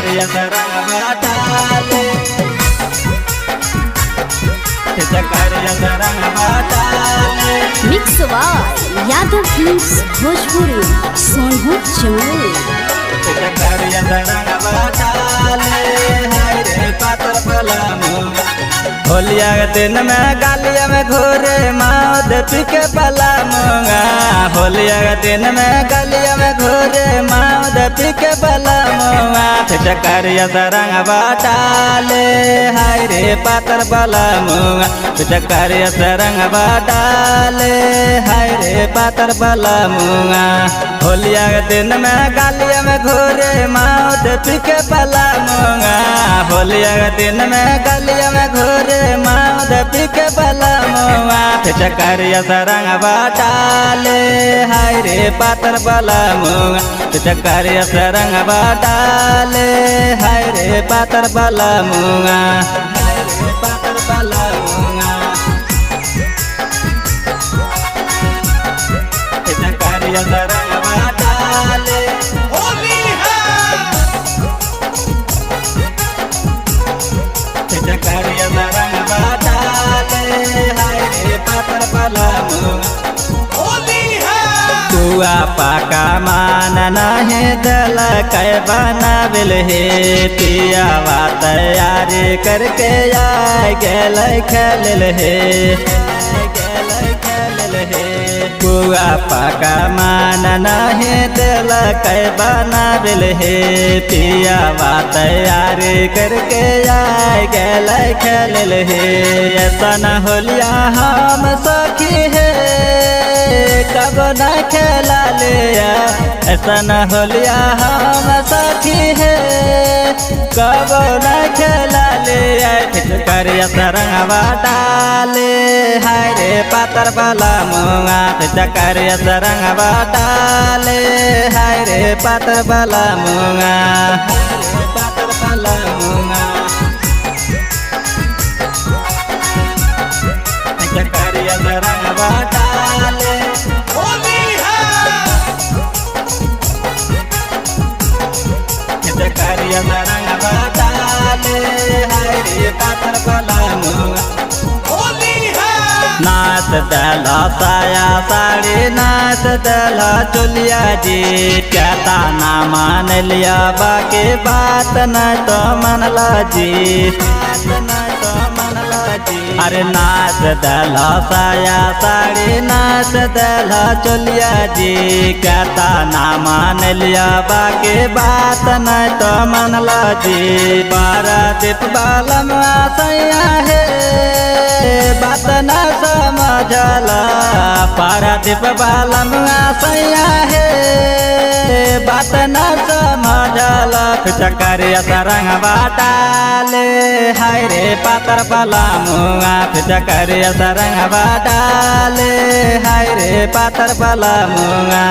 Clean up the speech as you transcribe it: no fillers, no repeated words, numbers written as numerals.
चकरिया सरंगवा डाले चकरिया सरंगवा डाले। Mix by Yadav films Bhojpuri Sonbhadra Chamoli. चकरिया सरंगवा डाले हाय रे पातर पलामू। होलिया के दिन में गालिया में घोरे माओ देती के पलामूंगा। होलिया के दिन में गालिया में घोरे माओ देती के पलामूंगा। चकरिया सरंगवा डाले हाय रे पातर पलामूंगा। चकरिया सरंगवा डाले हाय रे पातर पलामूंगा। होलिया के दिन में गालिया में घोरे माओ देती के पलामूंगा। होलिया के दिन में गालिया में घोरे माओ देती के पलामूंगा। चकरिया सरंगवा डाले हाय रे पातर पलामूंगा। चकरिया सरंगवा डाले हाय रे पातर पलामूंगा। हाय रे पातर पलामूंगा। चकरिया सरंगवा डाले होली है। चकरिया सरंगवा डाले हाय रे पातर पलामूंगा। होली है। कुआ पाका मान नहीं दल कै बनाविल हे। पियावा तैयारी करके आए गेल खेल हे। कुआ पाका मान नहीं दिल कै बनाविल हे। पियावा तैयारी करके आए गेल खेल हे। ऐसा न होलिया हम सखी है कब न खेला लिया। ऐसा न होलिया हम सखी है कब न खेला लिया। चकरिया सरंगवा डाले हाय रे पातर पलामूंगा। चकरिया सरंगवा डाले हाय रे पातर पलामूंगा। पातर पलामूंगा। चकरिया सरंगवा डाले होली है। चकरिया सरंगवा डाले हाय रे पातर पलामूंगा। होली है। नाच दला साया साड़ी नाच दला चुलिया जी। कहता ना मान लिया बाकी बात न तो मनला जी। अरे नाच दला साया साड़ी नाच दला चुलिया जी। कहता ना मान लिया बाकी बात न तो मनला जी। पारादीप बालम सैया है बात न समझला। पारादीप बालम सैया है बात न समझला। चकरिया सरंगवा डाले हाय रे पातर पलामूंगा। चकरिया सरंगवा डाले हाय रे पातर पलामूंगा।